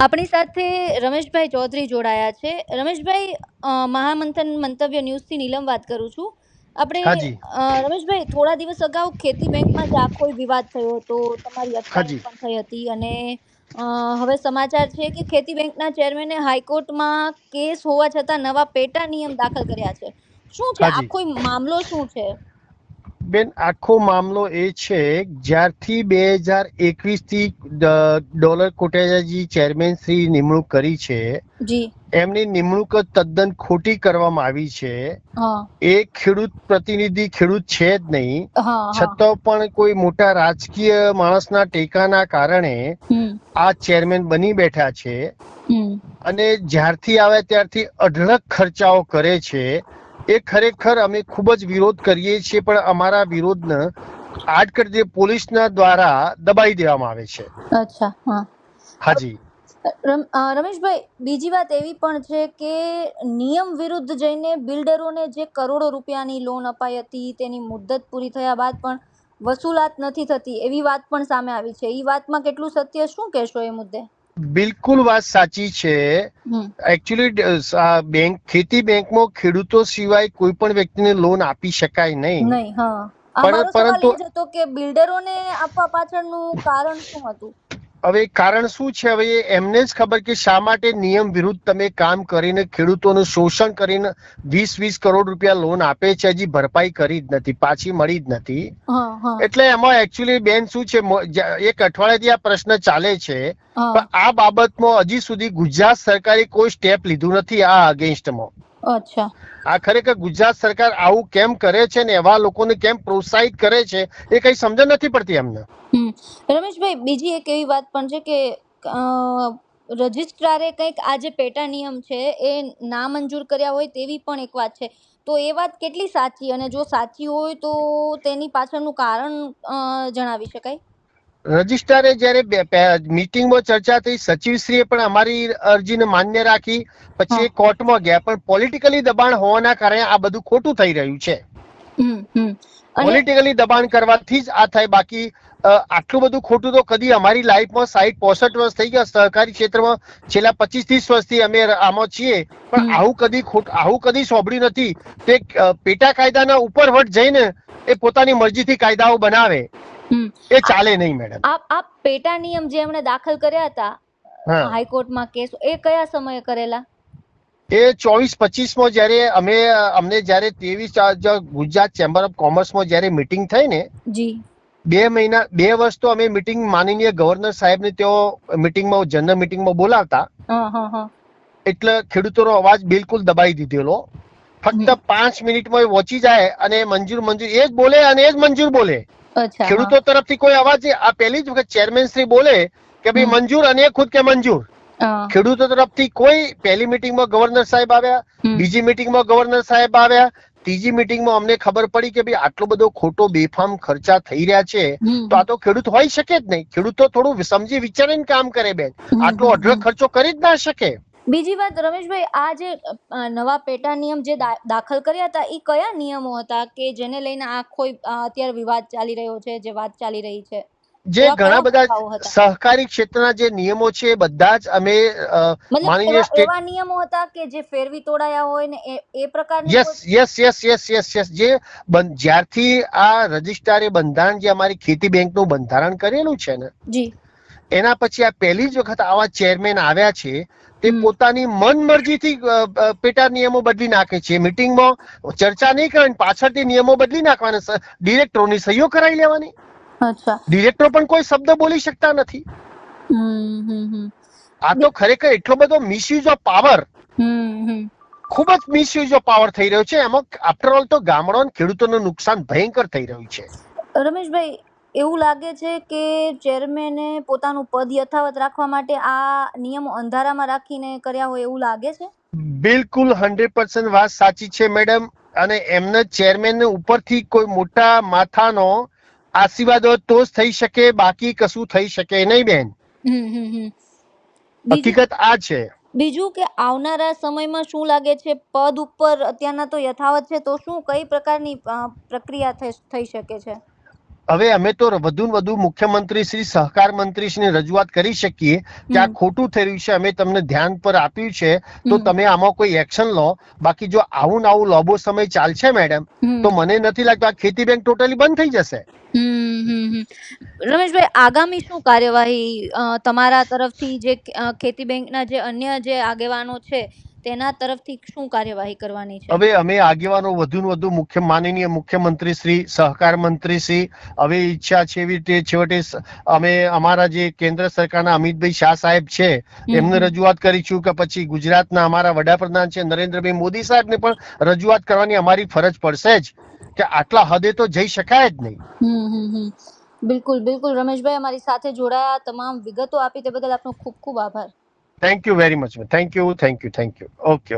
આપણી સાથે રમેશભાઈ ચૌધરી જોડાયા છે. રમેશભાઈ, મહામંથન મંતવ્ય ન્યૂઝથી નીલમ વાત કરું છું. આપણે હાજી રમેશભાઈ, થોડા દિવસ અગાઉ ખેતી બેંકમાં જ આખો વિવાદ થયો હતો, તમારી અટકાયત હાજી પણ થઈ હતી અને હવે સમાચાર છે કે ખેતી બેંકના ચેરમેને હાઈકોર્ટમાં કેસ હોવા છતાં નવા પેટા નિયમ દાખલ કર્યા છે. શું છે હાજી આખો મામલો, શું છે? બેન, આખો મામલો એ છે, જ્યારથી 2021 થી ડોલર કોટેચાજી ચેરમેન શ્રી નિમણૂક કરી છે, જી, એમની નિમણૂક તદ્દન ખોટી કરવામાં આવી છે. હા એ ખેડૂત પ્રતિનિધિ ખેડૂત છે જ નહીં, હા હા, છતાં પણ કોઈ મોટા રાજકીય માણસના ટેકાના કારણે આ ચેરમેન બની બેઠા છે અને જ્યારથી આવે ત્યારથી અઢળક ખર્ચાઓ કરે છે. એ ખરેખર અમે ખૂબ જ વિરોધ કરીએ છીએ, પણ અમારા વિરોધને આડકતરી પોલીસના દ્વારા દબાઈ દેવામાં આવે છે. અચ્છા, હા. હાજી. રમેશભાઈ, બીજી વાત એવી પણ છે કે નિયમ વિરુદ્ધ જઈને બિલ્ડરોને જે કરોડો રૂપિયાની લોન અપાઈ હતી તેની મુદ્દત પૂરી થયા બાદ પણ વસૂલાત નથી થતી, એવી વાત પણ સામે આવી છે. એ વાતમાં કેટલું સત્ય, શું કહેશો એ મુદ્દે? બિલકુલ વાત સાચી છે. એકચ્યુઅલી બેંક, ખેતી બેંકમાં ખેડૂતો સિવાય કોઈ પણ વ્યક્તિને લોન આપી શકાય નહીં. હા, અમારો સવાલ પરંતુ એ જ હતો કે બિલ્ડરોને આપવા પાછળનું કારણ શું હતું? હવે કારણ શું છે, હવે એમને જ ખબર કે શા માટે નિયમ વિરુદ્ધ તમે કામ કરીને ખેડૂતોનું શોષણ કરીને 20-20 કરોડ રૂપિયા લોન આપે છે, હજી ભરપાઈ કરી જ નથી, પાછી મળી જ નથી. એટલે એમાં એકચ્યુઅલી બેન શું છે, એક અઠવાડિયાથી આ પ્રશ્ન ચાલે છે, પણ આ બાબતમાં હજી સુધી ગુજરાત સરકારે કોઈ સ્ટેપ લીધું નથી આ અગેન્સ્ટમાં. અચ્છા, આ ખરેખર ગુજરાત સરકાર આવું કેમ કરે છે ને એવા લોકોને કેમ પ્રોત્સાહિત કરે છે, એ કઈ સમજણ નથી પડતી એમને. રમેશભાઈ, બીજી એક એવી વાત પણ છે કે રજિસ્ટ્રારે કંઈક આ જે પેટા નિયમ છે એ નામંજૂર કર્યા હોય તેવી પણ એક વાત છે. તો એ વાત કેટલી સાચી, અને જો સાચી હોય તો તેની પાછળનું કારણ જણાવી શકાય? રજિસ્ટ્રારે જયારે મીટિંગમાં ચર્ચા થઈ, સચિવશ્રીએ પણ અમારી અરજીને માન્ય રાખી, પછી એ કોર્ટમાં ગયા, પણ પોલિટિકલી દબાણ હોવાના કારણે આ બધું ખોટું થઈ રહ્યું છે. પોલિટિકલી દબાણ કરવાથી જ આ થાય, બાકી આટલું બધું ખોટું તો કદી અમારી લાઈફમાં 60-65 વર્ષ થઈ ગયા સહકારી ક્ષેત્રમાં, છેલ્લા 25-30 વર્ષથી અમે આમાં છીએ, પણ આવું કદી સોંભળ્યું નથી. તે પેટા કાયદાના ઉપર વટ જઈને એ પોતાની મરજીથી કાયદાઓ બનાવે, એ ચાલે નહીં મેડમ. આપ પેટા નિયમ જે એમણે દાખલ કર્યા હતા હાઈકોર્ટમાં કેસ, એ કયા સમયે કરેલા? એ 24-25 માં જયારે અમને જયારે 23 ગુજરાત ચેમ્બર ઓફ કોમર્સમાં જયારે મીટિંગ થઈ ને, 2 વર્ષ તો અમે મીટિંગ માનનીય ગવર્નર સાહેબને તેઓ મીટિંગમાં, જનરલ મીટિંગમાં બોલાવતા, એટલે ખેડૂતોનો અવાજ બિલકુલ દબાઈ દીધેલો. ફક્ત 5 મિનિટમાં વોચી જાય અને મંજૂર એ જ બોલે અને એ જ મંજૂર બોલે. ખેડૂતો તરફથી કોઈ અવાજ નહીં. આ પહેલી જ વખત ચેરમેન શ્રી બોલે કે ભાઈ મંજૂર, અને ખુદ કે મંજૂર. ખેડૂતો તરફથી કોઈ, પહેલી મીટિંગમાં ગવર્નર સાહેબ આવ્યા, બીજી મીટિંગમાં ગવર્નર સાહેબ આવ્યા, ત્રીજી મીટિંગમાં અમને ખબર પડી કે ભાઈ આટલો બધો ખોટો બેફામ ખર્ચા થઈ રહ્યા છે, તો આ તો ખેડૂત હોઈ શકે જ નહીં. ખેડૂત તો થોડું સમજી વિચારીને કામ કરે બેન, આટલો અઢળક ખર્ચો કરી જ ના શકે. બીજી વાત રમેશભાઈ, આ જે નવા પેટા નિયમ જે દાખલ કર્યા હતા એ કયા નિયમો હતા કે જેને લઈને આખો અત્યારે વિવાદ ચાલી રહ્યો છે, જે વાત ચાલી રહી છે? જે ઘણા બધા સહકારી ક્ષેત્રના જે નિયમો છે બધા જ અમે માનીએ એવા નિયમો હતા કે જે ફેરવી તોડાયા હોય ને એ પ્રકારની? યસ. જે જ્યારથી આ રજિસ્ટ્રારે બંધારણ, જે અમારી ખેતી બેંકનું બંધારણ કરેલું છે ને, એના પછી આ પહેલી જ વખત આવા ચેરમેન આવ્યા છે, તે પોતાની મન મરજીથી પેટા નિયમો બદલી નાખે છે. મીટિંગમાં ચર્ચા નહીં કરવાની, પાછળથી નિયમો બદલી નાખવાના, ડિરેક્ટરોની સહીઓ કરાવી લેવાની. ડિરેક્ટર પણ કોઈ શબ્દ બોલી શકતા નથી. આ તો ખરેખર એટલો બધો મિસયુઝ ઓફ પાવર, ખૂબ જ મિસયુઝ ઓફ પાવર થઈ રહ્યો છે. એમાં આફ્ટર ઓલ તો ગામડાના ખેડૂતોનું નુકસાન ભયંકર થઈ રહ્યું છે. રમેશભાઈ, એવું લાગે છે કે ચેરમેને પોતાનું પદ યથાવત રાખવા માટે આ નિયમો અંધારામાં રાખીને કર્યા હોય એવું લાગે છે? બિલકુલ 100% વાત સાચી છે મેડમ. અને એમના ચેરમેન ઉપરથી કોઈ મોટા માથાનો આશીર્વાદ હોય તો જ થઈ શકે, બાકી કશું થઈ શકે નહીં બેન. હકીકત આ છે. બીજું કે આવનારા સમયમાં શું લાગે છે, પદ ઉપર અત્યારના તો યથાવત છે, તો શું કઈ પ્રકારની પ્રક્રિયા થઈ શકે છે? હવે અમે તો વધુ ને વધુ મુખ્યમંત્રી શ્રી સહકાર મંત્રી શ્રી રજૂઆત કરી શકીએ કે આ ખોટું થઈ રહ્યું છે, અમે તમને ધ્યાન પર આપ્યું છે તો તમે આમાં કોઈ એક્શન લો. બાકી જો આવું ને આવું લાંબો સમય ચાલશે મેડમ તો મને નથી લાગતું આ ખેતી બેંક ટોટલી બંધ થઈ જશે. રમેશભાઈ, આગામી શું કાર્યવાહી તમારા તરફથી, જે ખેતી બેંકના જે અન્ય જે આગેવાનો છે તેના તરફથી શું કાર્યવાહી કરવાની છે? હવે અમે આગેવાનો વધુ ને વધુ માનનીય મુખ્યમંત્રી શ્રી, સહકાર મંત્રી શ્રી, હવે ઈચ્છા છે એવી રીતે છેવટે અમે અમારા જે કેન્દ્ર સરકારના અમિતભાઈ શાહ સાહેબ છે એમને રજૂઆત કરીશું કે પછી ગુજરાતના અમારા વડાપ્રધાન છે નરેન્દ્રભાઈ મોદી સાહેબને પણ રજૂઆત કરવાની અમારી ફરજ પડશે જ કે આટલા હદે તો જઈ શકાય જ નહીં. બિલકુલ બિલકુલ રમેશભાઈ, અમારી સાથે જોડાયા, તમામ વિગતો આપી તે બદલ આપનો ખૂબ ખૂબ આભાર. Thank you very much. Thank you. Okay.